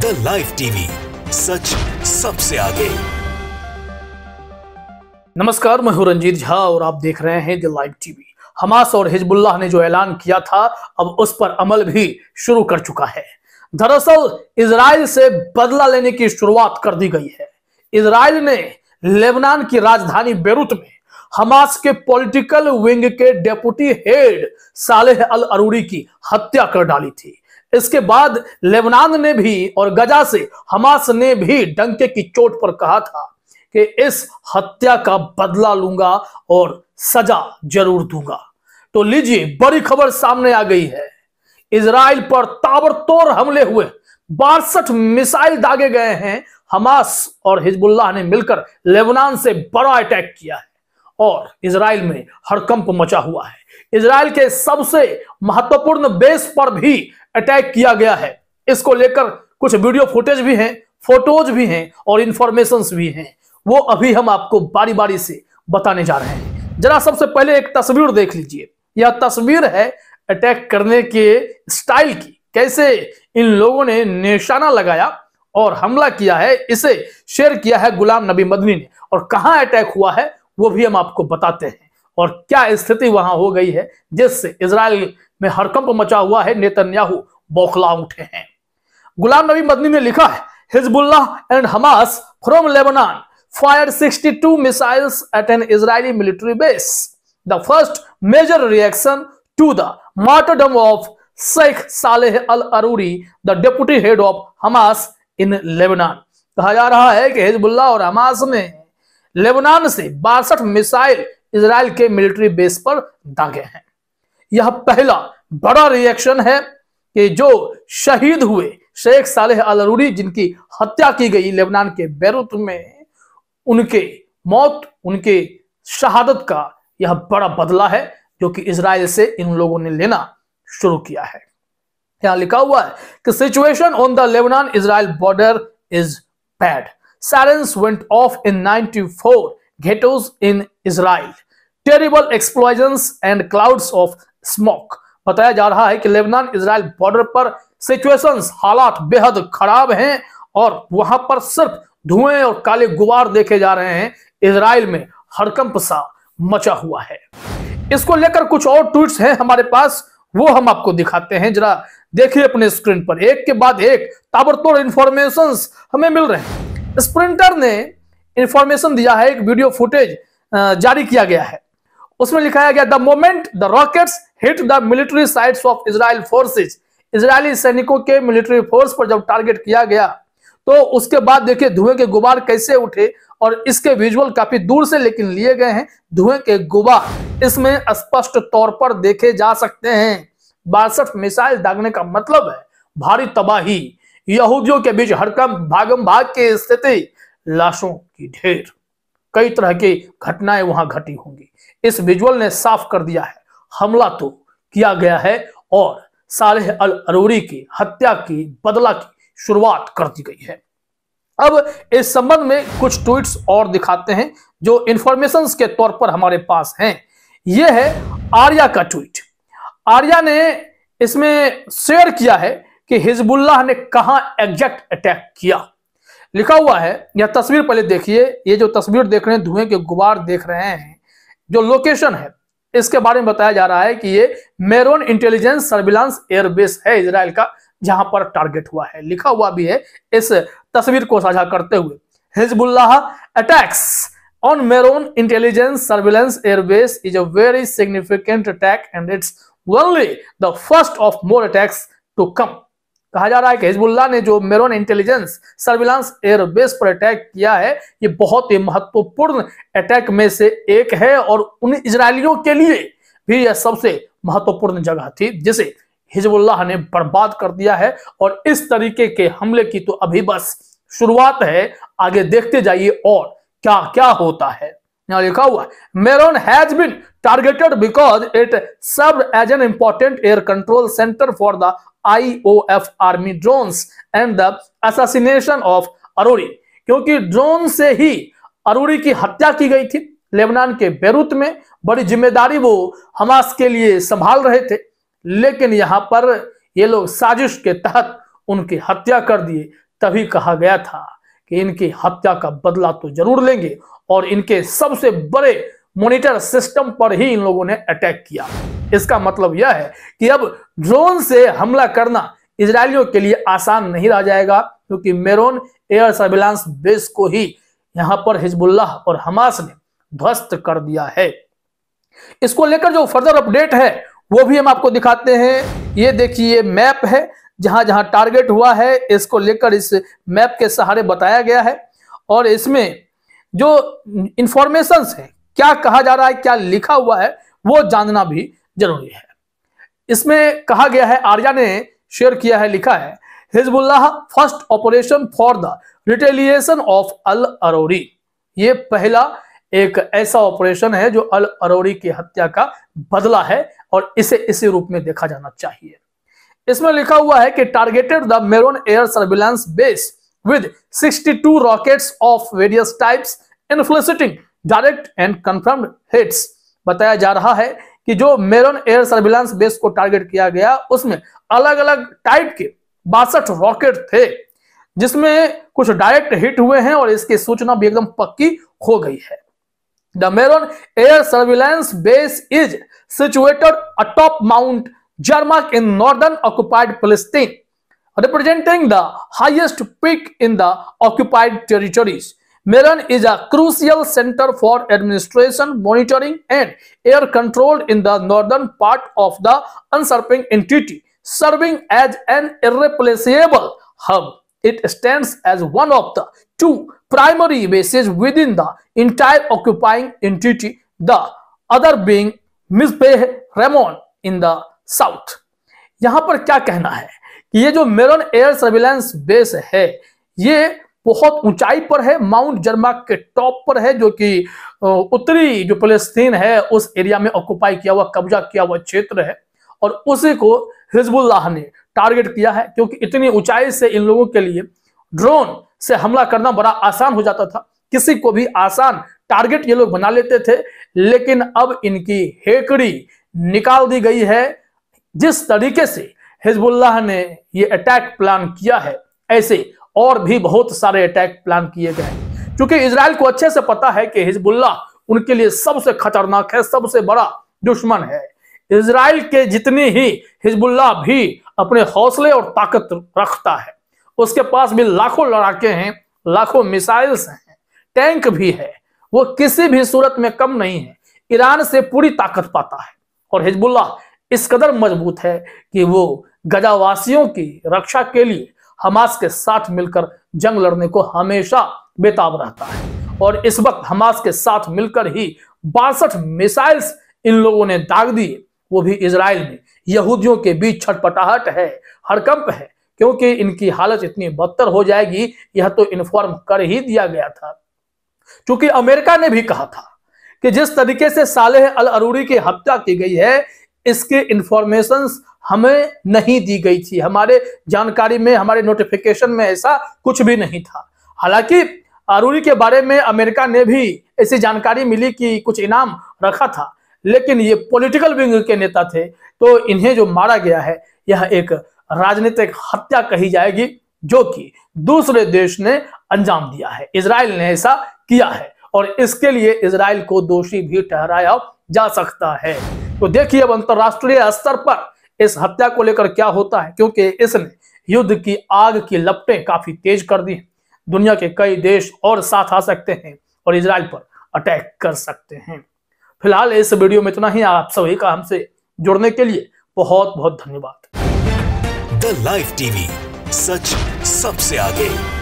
The live TV, सच सबसे आगे। नमस्कार, मैं हूं रंजीत झा और आप देख रहे हैं द लाइव टीवी। हमास और हिजबुल्लाह ने जो ऐलान किया था, अब उस पर अमल भी शुरू कर चुका है। दरअसल इजराइल से बदला लेने की शुरुआत कर दी गई है। इजराइल ने लेबनान की राजधानी बेरूत में हमास के पॉलिटिकल विंग के डेप्यूटी हेड सालेह अल अरूरी की हत्या कर डाली थी। इसके बाद लेबनान ने भी और गजा से हमास ने भी डंके की चोट पर कहा था कि इस हत्या का बदला लूंगा और सजा जरूर दूंगा। तो लीजिए, बड़ी खबर सामने आ गई है। इजराइल पर ताबड़तोड़ हमले हुए, 62 मिसाइल दागे गए हैं। हमास और हिजबुल्लाह ने मिलकर लेबनान से बड़ा अटैक किया है और इजराइल में हड़कंप मचा हुआ है। इजराइल के सबसे महत्वपूर्ण बेस पर भी अटैक किया गया है। इसको लेकर कुछ वीडियो फुटेज भी हैं, फोटोज भी हैं और इंफॉर्मेशंस भी हैं। वो अभी हम आपको बारी बारी से बताने जा रहे हैं। जरा सबसे पहले एक तस्वीर देख लीजिए। यह तस्वीर है अटैक करने के स्टाइल की, कैसे इन लोगों ने निशाना लगाया और हमला किया है। इसे शेयर किया है गुलाम नबी मदनी ने और कहां अटैक हुआ है वो भी हम आपको बताते हैं और क्या स्थिति वहां हो गई है जिससे इजराइल में हड़कंप मचा हुआ है। नेतन्याहू बौखला उठे हैं। गुलाम नबी मदनी ने लिखा है, Hezbollah and Hamas from Lebanon fired 62 missiles at an Israeli military base. The first major reaction to the martyrdom of Sheikh Saleh al-Aruri, the deputy head of Hamas in Lebanon. कहा जा रहा है कि हिजबुल्लाह और Hamas ने Lebanon से 62 missile Israel के military base पर दागे हैं। यह पहला बड़ा रिएक्शन है कि जो शहीद हुए शेख सालेह अल-अरूरी, जिनकी हत्या की गई लेबनान के बेरूत में, उनके मौत, उनके शहादत का यह बड़ा बदला है जो कि इजराइल से इन लोगों ने लेना शुरू किया है। यहां लिखा हुआ है कि situation on the Lebanon Israel border is bad. Sirens went of in 94 ghettos in Israel. Terrible explosions and clouds of smoke. बताया जा रहा है कि लेबनान इजराइल बॉर्डर पर सिचुएशंस, हालात बेहद खराब हैं और वहां पर सिर्फ धुएं और काले गुबार देखे जा रहे हैं। इजराइल में हड़कंप सा मचा हुआ है। इसको लेकर कुछ और ट्वीट्स हैं हमारे पास, वो हम आपको दिखाते हैं। जरा देखिए अपने स्क्रीन पर, एक के बाद एक ताबड़तोड़ इंफॉर्मेशंस हमें मिल रहे हैं। स्प्रिंटर ने इंफॉर्मेशन दिया है, एक वीडियो फुटेज जारी किया गया है। उसमें लिखाया गया, the moment the rockets hit the military sites of Israel forces. Israeli सैनिकों के मिलिट्री फोर्स पर जब टारगेट किया गया तो उसके बाद देखिए धुएं के गुबार कैसे उठे और इसके विजुअल काफी दूर से लेकिन लिए गए हैं। धुएं के गुबार इसमें स्पष्ट तौर पर देखे जा सकते हैं। 62 मिसाइल दागने का मतलब है भारी तबाही, यहूदियों के बीच हड़कंप, भागम भाग की स्थिति, लाशों की ढेर, कई तरह की घटनाएं वहां घटी होंगी। इस विजुअल ने साफ कर दिया है हमला तो किया गया है और सालेह अल अरूरी की हत्या की बदला की शुरुआत कर दी गई है। अब इस संबंध में कुछ ट्वीट्स और दिखाते हैं जो इंफॉर्मेशंस के तौर पर हमारे पास हैं। यह है आर्या का ट्वीट। आर्या ने इसमें शेयर किया है कि हिजबुल्लाह ने कहां एग्जैक्ट अटैक किया। लिखा हुआ है, यह तस्वीर पहले देखिए। ये जो तस्वीर देख रहे हैं, धुएं के गुबार देख रहे हैं, जो लोकेशन है इसके बारे में बताया जा रहा है कि ये मेरोन इंटेलिजेंस सर्विलांस एयरबेस है इजराइल का, जहां पर टारगेट हुआ है। लिखा हुआ भी है इस तस्वीर को साझा करते हुए, Hezbollah attacks on Meron intelligence surveillance airbase is a very significant attack and it's only the first of more attacks to come. कहा जा रहा है कि हिजबुल्लाह ने जो मेरोन इंटेलिजेंस सर्विलांस एयरबेस पर अटैक किया है, ये बहुत ही महत्वपूर्ण अटैक में से एक है और उन इजरायलियों के लिए भी यह सबसे महत्वपूर्ण जगह थी जिसे हिजबुल्लाह ने बर्बाद कर दिया है। और इस तरीके के हमले की तो अभी बस शुरुआत है, आगे देखते जाइए और क्या क्या होता है। यहां लिखा हुआ है, Meron has been targeted because it served as an important air control centre for the IOF army drones and the assassination of Arouri. क्योंकि ड्रोन से ही अरूरी की हत्या की गई थी लेबनान के बेरूत में। बड़ी जिम्मेदारी वो हमास के लिए संभाल रहे थे, लेकिन यहां पर ये लोग साजिश के तहत उनकी हत्या कर दिए तभी कहा गया था कि इनकी हत्या का बदला तो जरूर लेंगे और इनके सबसे बड़े मॉनिटर सिस्टम पर ही इन लोगों ने अटैक किया। इसका मतलब यह है कि अब ड्रोन से हमला करना इजरायलियों के लिए आसान नहीं रह जाएगा, क्योंकि मेरोन एयर सर्विलांस बेस को ही यहां पर हिजबुल्लाह और हमास ने ध्वस्त कर दिया है। इसको लेकर जो फर्दर अपडेट है वो भी हम आपको दिखाते हैं। ये देखिए मैप है, जहां जहां टारगेट हुआ है इसको लेकर इस मैप के सहारे बताया गया है, और इसमें जो इंफॉर्मेशंस है, क्या कहा जा रहा है, क्या लिखा हुआ है, वो जानना भी जरूरी है। इसमें कहा गया है, आर्या ने शेयर किया है, लिखा है, Hezbollah first operation for the retaliation of al Arouri. ये पहला एक ऐसा ऑपरेशन है जो अल अरोरी की हत्या का बदला है और इसे इसी रूप में देखा जाना चाहिए। इसमें लिखा हुआ है कि targeted the Meron air surveillance base with 62 rockets of various types inflicting direct and confirmed hits. बताया जा रहा है कि जो मेरोन एयर सर्विलांस बेस को टारगेट किया गया उसमें अलग अलग टाइप के 62 रॉकेट थे, जिसमें कुछ डायरेक्ट हिट हुए हैं और इसकी सूचना भी एकदम पक्की हो गई है। The Meron air surveillance base is situated atop Mount Jarmaq in northern occupied Palestine, representing the highest peak in the occupied territories. Meron is a crucial center for administration, monitoring, and air control in the northern part of the usurping entity, serving as an irreplaceable hub. It stands as one of the two primary bases within the entire occupying entity, the other being Mizpeh Ramon in the south. यहाँ पर क्या कहना है कि ये जो Meron air surveillance base है ये बहुत ऊंचाई पर है, माउंट जर्मक के टॉप पर है, जो कि उत्तरी जो फलस्तीन है उस एरिया में ऑक्युपाई किया हुआ, कब्जा किया हुआ क्षेत्र है, और उसी को हिजबुल्लाह ने टारगेट किया है, क्योंकि इतनी ऊंचाई से इन लोगों के लिए ड्रोन से हमला करना बड़ा आसान हो जाता था, किसी को भी आसान टारगेट ये लोग बना लेते थे। लेकिन अब इनकी हेकड़ी निकाल दी गई है। जिस तरीके से हिजबुल्लाह ने ये अटैक प्लान किया है, ऐसे और भी बहुत सारे अटैक प्लान किए गए, क्योंकि इजराइल को अच्छे से पता है कि हिजबुल्लाह उनके लिए सबसे खतरनाक है, सबसे बड़ा दुश्मन है। इजराइल के जितनी ही हिजबुल्लाह भी अपने हौसले और ताकत रखता है, उसके पास भी लाखों लड़ाके हैं, लाखों मिसाइल्स हैं, टैंक भी है, वो किसी भी सूरत में कम नहीं है, ईरान से पूरी ताकत पाता है। और हिजबुल्लाह इस कदर मजबूत है कि वो गजावासियों की रक्षा के लिए हमास के साथ मिलकर जंग लड़ने को हमेशा बेताब रहता है। और इस वक्त हमास के साथ मिलकर ही 62 मिसाइल्स इन लोगों ने दाग दिए, वो भी इजराइल में। यहूदियों के बीच छटपटाहट है, हड़कंप है, क्योंकि इनकी हालत इतनी बदतर हो जाएगी, यह तो इन्फॉर्म कर ही दिया गया था। क्योंकि अमेरिका ने भी कहा था कि जिस तरीके से सालेह अल अरूरी की हत्या की गई है, इसके इंफॉर्मेशंस हमें नहीं दी गई थी, हमारे जानकारी में, हमारे नोटिफिकेशन में ऐसा कुछ भी नहीं था। हालांकि अरूरी के बारे में अमेरिका ने भी ऐसी जानकारी मिली कि कुछ इनाम रखा था, लेकिन ये पॉलिटिकल विंग के नेता थे, तो इन्हें जो मारा गया है यह एक राजनीतिक हत्या कही जाएगी, जो कि दूसरे देश ने अंजाम दिया है। इजराइल ने ऐसा किया है और इसके लिए इजराइल को दोषी भी ठहराया जा सकता है। तो देखिए अब अंतरराष्ट्रीय स्तर पर इस हत्या को लेकर क्या होता है, क्योंकि इसने युद्ध की आग की लपटें काफी तेज कर दी हैं। दुनिया के कई देश और साथ आ सकते हैं और इजराइल पर अटैक कर सकते हैं। फिलहाल इस वीडियो में इतना ही। आप सभी का हमसे जुड़ने के लिए बहुत बहुत धन्यवाद। द लाइव टीवी, सच सबसे आगे।